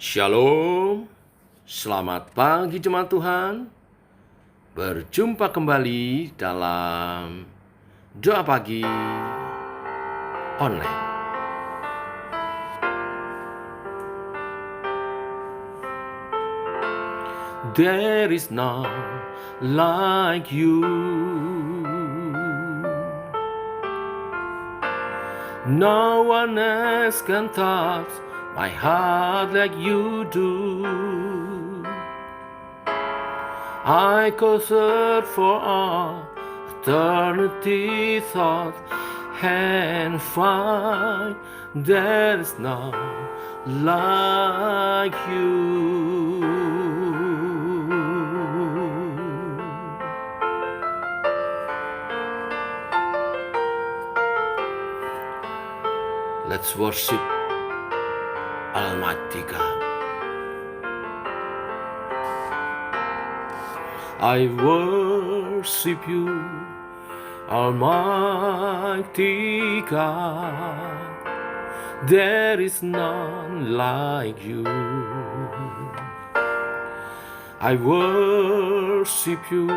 Shalom, selamat pagi jemaat Tuhan. Berjumpa kembali dalam doa pagi online. There is none like you. No one else can touch my heart like you do. I could search for all eternity thought and find there is none like you. Let's worship Almighty God. I worship you, Almighty God. There is none like you. I worship you,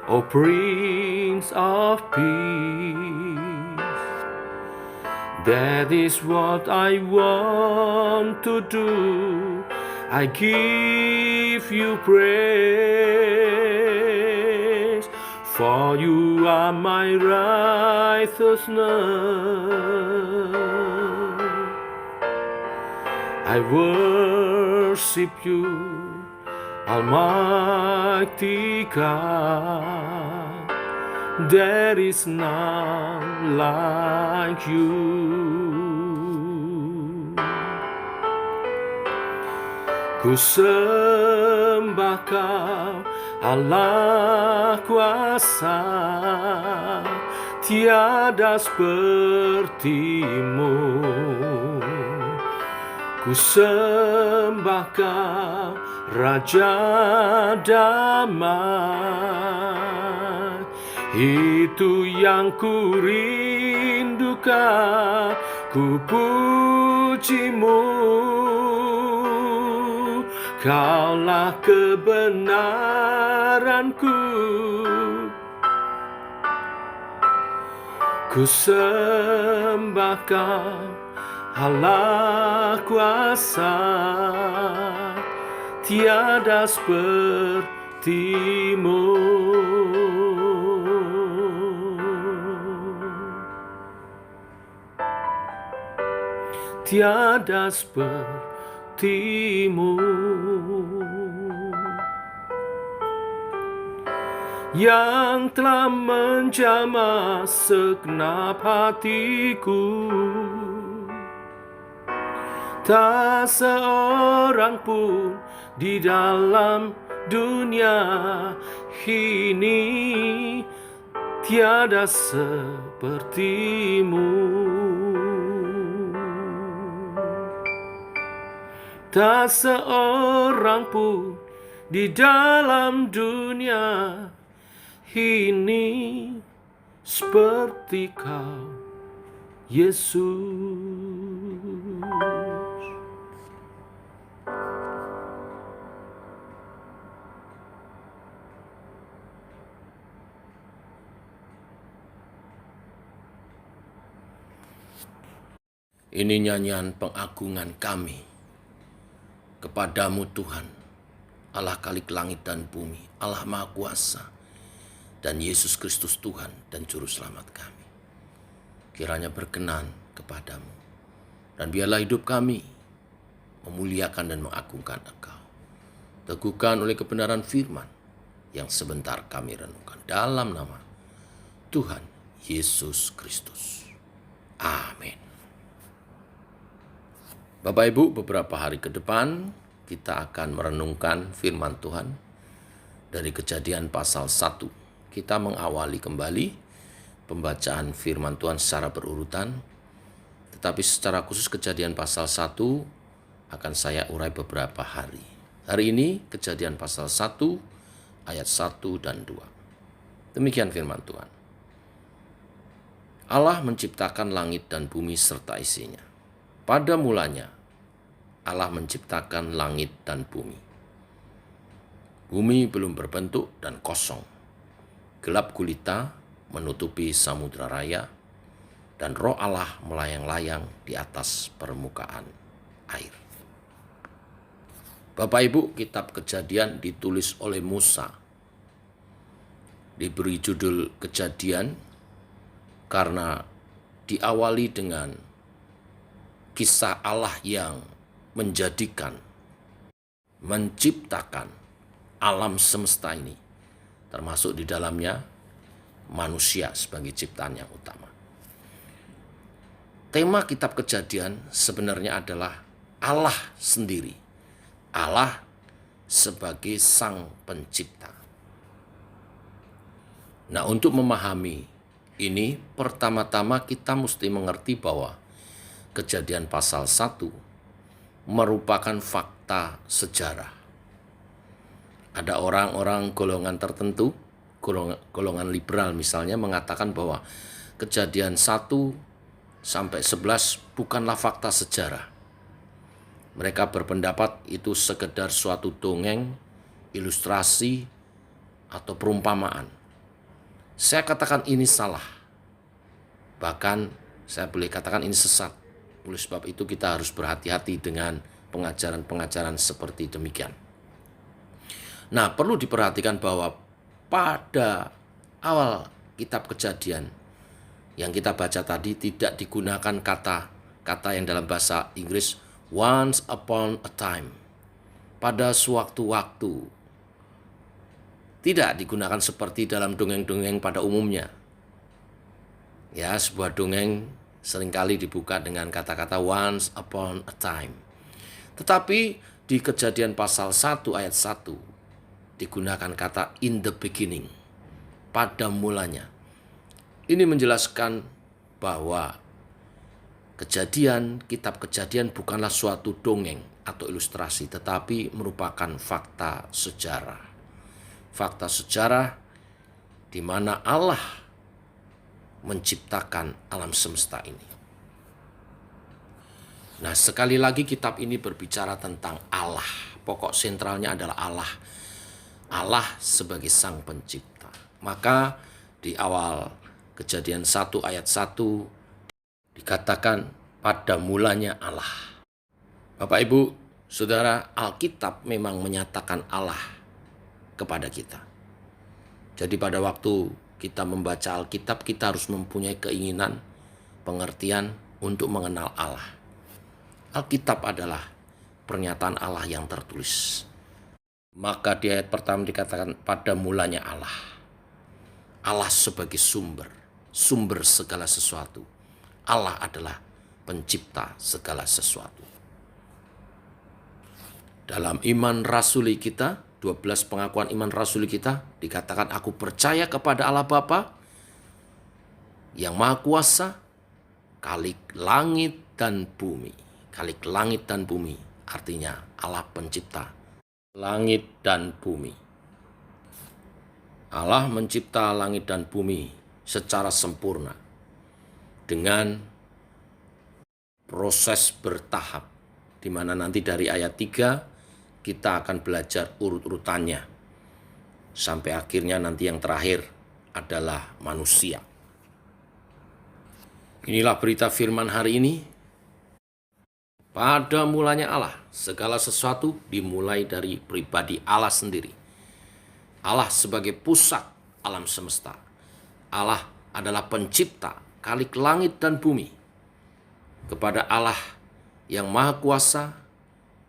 O Prince of Peace. That is what I want to do. I give you praise, for you are my righteousness. I worship you, Almighty God. There is none like you. Ku sembah Kau, Allah kuasa, tiada sepertimu. Ku sembah Kau, Raja damai. Itu yang ku rindukan, ku pujimu. Kaulah kebenaranku. Ku sembah Kau, Allah kuasa, tiada sepertimu. Tiada sepertimu, yang telah menjamah segenap hatiku. Tak seorang pun di dalam dunia ini tiada sepertimu. Tak seorang pun di dalam dunia ini seperti Kau, Yesus. Ini nyanyian pengagungan kami kepadamu Tuhan, Allah Khalik langit dan bumi, Allah Maha Kuasa, dan Yesus Kristus Tuhan dan Juru Selamat kami. Kiranya berkenan kepadamu, dan biarlah hidup kami memuliakan dan mengagungkan Engkau. Teguhkan oleh kebenaran firman yang sebentar kami renungkan dalam nama Tuhan Yesus Kristus. Amin. Bapak Ibu, beberapa hari ke depan kita akan merenungkan firman Tuhan dari Kejadian pasal 1. Kita mengawali kembali pembacaan firman Tuhan secara berurutan, tetapi secara khusus Kejadian pasal 1 akan saya urai beberapa hari. Hari ini Kejadian pasal 1 ayat 1 dan 2. Demikian firman Tuhan. Allah menciptakan langit dan bumi serta isinya. Pada mulanya Allah menciptakan langit dan bumi. Bumi belum berbentuk dan kosong. Gelap gulita menutupi samudra raya, dan roh Allah melayang-layang di atas permukaan air. Bapak Ibu, kitab Kejadian ditulis oleh Musa. Diberi judul Kejadian karena diawali dengan kisah Allah yang menjadikan, menciptakan alam semesta ini, termasuk di dalamnya manusia sebagai ciptaan yang utama. Tema kitab Kejadian sebenarnya adalah Allah sendiri, Allah sebagai sang pencipta. Nah, untuk memahami ini, pertama-tama kita mesti mengerti bahwa Kejadian pasal 1 merupakan fakta sejarah. Ada orang-orang golongan tertentu, golongan liberal misalnya, mengatakan bahwa Kejadian 1 sampai 11 bukanlah fakta sejarah. Mereka berpendapat itu sekedar suatu dongeng, ilustrasi, atau perumpamaan. Saya katakan ini salah. Bahkan saya boleh katakan ini sesat. Oleh sebab itu kita harus berhati-hati dengan pengajaran-pengajaran seperti demikian. Nah, perlu diperhatikan bahwa pada awal kitab Kejadian yang kita baca tadi tidak digunakan kata yang dalam bahasa Inggris once upon a time, pada sewaktu-waktu. Tidak digunakan seperti dalam dongeng-dongeng pada umumnya. Ya, sebuah dongeng seringkali dibuka dengan kata-kata once upon a time. Tetapi di Kejadian pasal 1 ayat 1 digunakan kata in the beginning, pada mulanya. Ini menjelaskan bahwa kitab Kejadian bukanlah suatu dongeng atau ilustrasi, tetapi merupakan fakta sejarah. Fakta sejarah di mana Allah menciptakan alam semesta ini. Nah, sekali lagi kitab ini berbicara tentang Allah. Pokok sentralnya adalah Allah. Allah sebagai sang pencipta. Maka di awal Kejadian 1 ayat 1 dikatakan pada mulanya Allah. Bapak Ibu, Saudara, Alkitab memang menyatakan Allah kepada kita. Jadi pada waktu kita membaca Alkitab, kita harus mempunyai keinginan, pengertian untuk mengenal Allah. Alkitab adalah pernyataan Allah yang tertulis. Maka di ayat pertama dikatakan pada mulanya Allah. Allah sebagai sumber segala sesuatu. Allah adalah pencipta segala sesuatu. Dalam iman rasuli kita, 12 pengakuan iman rasuli kita, dikatakan aku percaya kepada Allah Bapa yang Maha Kuasa, Khalik langit dan bumi. Khalik langit dan bumi artinya Allah pencipta langit dan bumi. Allah mencipta langit dan bumi secara sempurna dengan proses bertahap, di mana nanti dari ayat 3 kita akan belajar urut-urutannya. Sampai akhirnya nanti yang terakhir adalah manusia. Inilah berita firman hari ini. Pada mulanya Allah, segala sesuatu dimulai dari pribadi Allah sendiri. Allah sebagai pusat alam semesta. Allah adalah pencipta, Khalik langit dan bumi. Kepada Allah yang Maha Kuasa,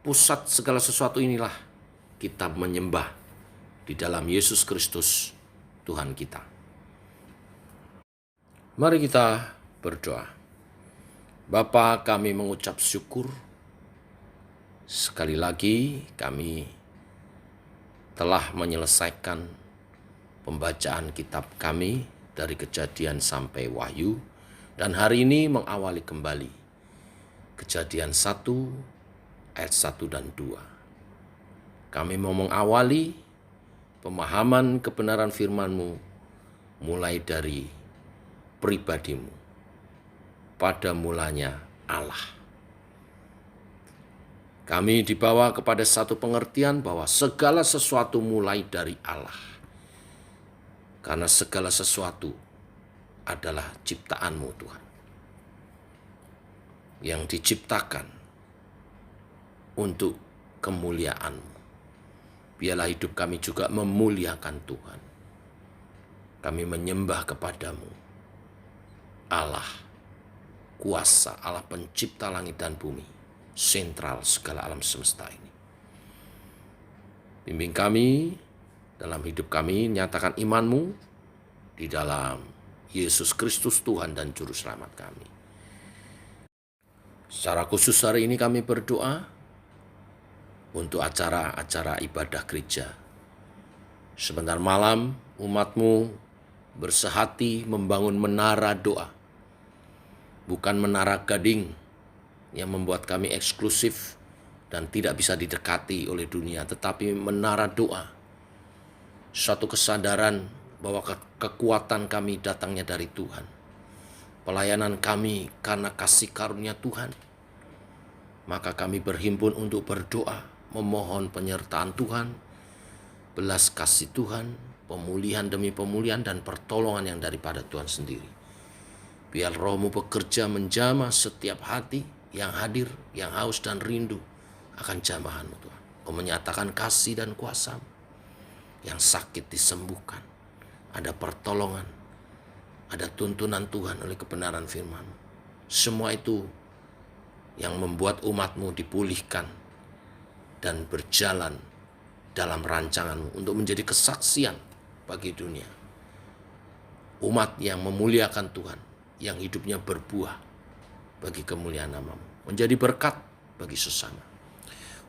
pusat segala sesuatu inilah kita menyembah di dalam Yesus Kristus Tuhan kita. Mari kita berdoa. Bapa, kami mengucap syukur. Sekali lagi kami telah menyelesaikan pembacaan kitab kami dari Kejadian sampai Wahyu, dan hari ini mengawali kembali Kejadian 1 ayat 1 dan 2. Kami mau mengawali pemahaman kebenaran firman-Mu mulai dari pribadi-Mu. Pada mulanya Allah. Kami dibawa kepada satu pengertian bahwa segala sesuatu mulai dari Allah. Karena segala sesuatu adalah ciptaan-Mu Tuhan. Yang diciptakan untuk kemuliaan-Mu. Biarlah hidup kami juga memuliakan Tuhan. Kami menyembah kepadamu, Allah, kuasa, Allah pencipta langit dan bumi, sentral segala alam semesta ini. Bimbing kami dalam hidup kami, nyatakan iman-Mu di dalam Yesus Kristus Tuhan dan Juru Selamat kami. Secara khusus hari ini kami berdoa untuk acara-acara ibadah gereja. Sebentar malam umat-Mu bersehati membangun menara doa. Bukan menara gading yang membuat kami eksklusif dan tidak bisa didekati oleh dunia, tetapi menara doa. Suatu kesadaran bahwa kekuatan kami datangnya dari Tuhan. Pelayanan kami karena kasih karunia Tuhan. Maka kami berhimpun untuk berdoa, memohon penyertaan Tuhan, belas kasih Tuhan, pemulihan demi pemulihan dan pertolongan yang daripada Tuhan sendiri. Biar Roh-Mu bekerja menjamah setiap hati yang hadir, yang haus dan rindu akan jamahan-Mu Tuhan. Kau menyatakan kasih dan kuasa-Mu. Yang sakit disembuhkan. Ada pertolongan. Ada tuntunan Tuhan oleh kebenaran firman-Mu. Semua itu yang membuat umat-Mu dipulihkan dan berjalan dalam rancangan-Mu untuk menjadi kesaksian bagi dunia. Umat yang memuliakan Tuhan, yang hidupnya berbuah bagi kemuliaan nama-Mu, menjadi berkat bagi sesama.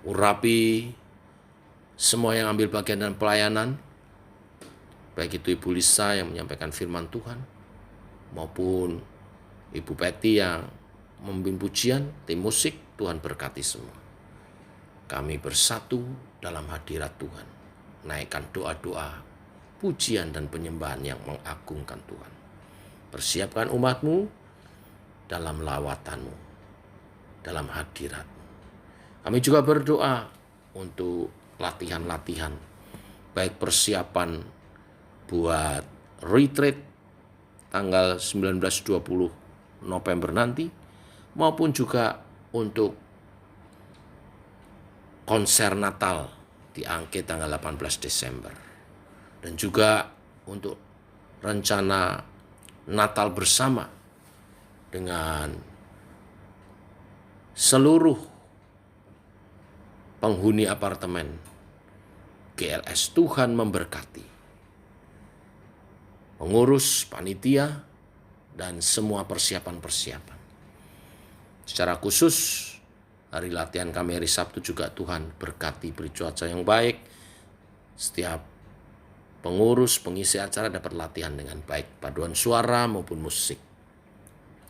Urapi semua yang ambil bagian dalam pelayanan, baik itu Ibu Lisa yang menyampaikan firman Tuhan, maupun Ibu Peti yang memimpin pujian, tim musik. Tuhan berkati semua. Kami bersatu dalam hadirat Tuhan, naikkan doa-doa, pujian dan penyembahan yang mengagungkan Tuhan. Persiapkan umat-Mu dalam lawatan-Mu, dalam hadirat-Mu. Kami juga berdoa untuk latihan-latihan, baik persiapan buat retreat tanggal 19-20 November nanti, maupun juga untuk konser Natal di Angke tanggal 18 Desember. Dan juga untuk rencana Natal bersama dengan seluruh penghuni apartemen GLS. Tuhan memberkati pengurus, panitia, dan semua persiapan-persiapan. Secara khusus, hari latihan kami hari Sabtu juga Tuhan berkati, beri cuaca yang baik. Setiap pengurus, pengisi acara dapat latihan dengan baik, paduan suara maupun musik.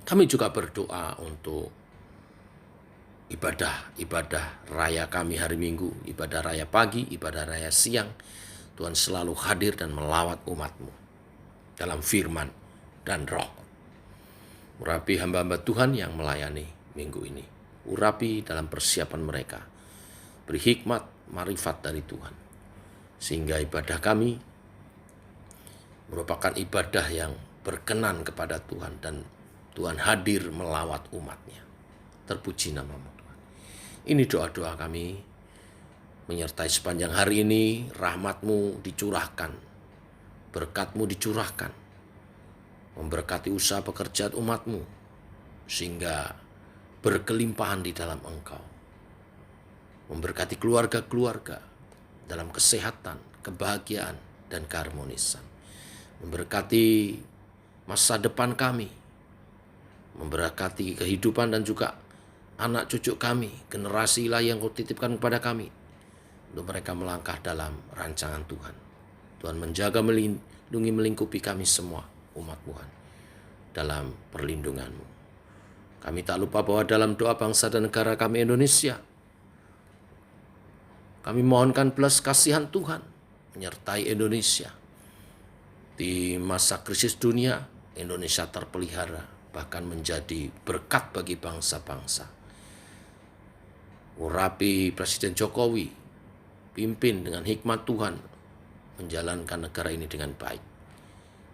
Kami juga berdoa untuk ibadah raya kami hari Minggu, ibadah raya pagi, ibadah raya siang. Tuhan selalu hadir dan melawat umat-Mu dalam firman dan roh. Urapi hamba-hamba Tuhan yang melayani minggu ini. Urapi dalam persiapan mereka. Beri hikmat, marifat dari Tuhan. Sehingga ibadah kami merupakan ibadah yang berkenan kepada Tuhan. Dan Tuhan hadir melawat umat-Nya. Terpuji nama-Mu Tuhan. Ini doa-doa kami. Menyertai sepanjang hari ini, rahmat-Mu dicurahkan. Berkat-Mu dicurahkan. Memberkati usaha pekerjaan umat-Mu. Sehingga berkelimpahan di dalam Engkau. Memberkati keluarga-keluarga dalam kesehatan, kebahagiaan, dan keharmonisan. Memberkati masa depan kami. Memberkati kehidupan dan juga anak cucu kami, generasi ilahi yang Kau titipkan kepada kami. Untuk mereka melangkah dalam rancangan Tuhan. Tuhan menjaga, melindungi, melingkupi kami semua, umat Tuhan, dalam perlindungan-Mu. Kami tak lupa bahwa dalam doa bangsa dan negara kami Indonesia, kami mohonkan belas kasihan Tuhan menyertai Indonesia. Di masa krisis dunia, Indonesia terpelihara, bahkan menjadi berkat bagi bangsa-bangsa. urapi Presiden Jokowi, pimpin dengan hikmat Tuhan, menjalankan negara ini dengan baik,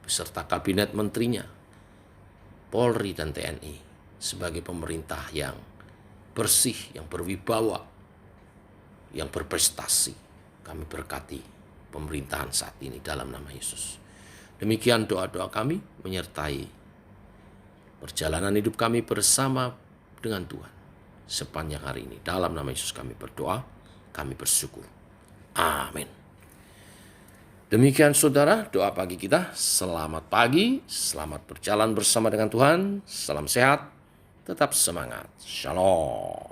beserta kabinet menterinya, Polri dan TNI, sebagai pemerintah yang bersih, yang berwibawa, yang berprestasi. Kami berkati pemerintahan saat ini dalam nama Yesus. Demikian doa-doa kami menyertai perjalanan hidup kami bersama dengan Tuhan sepanjang hari ini. Dalam nama Yesus kami berdoa, kami bersyukur. Amin. Demikian saudara, doa pagi kita. Selamat pagi, selamat berjalan bersama dengan Tuhan. Salam sehat, tetap semangat. Shalom.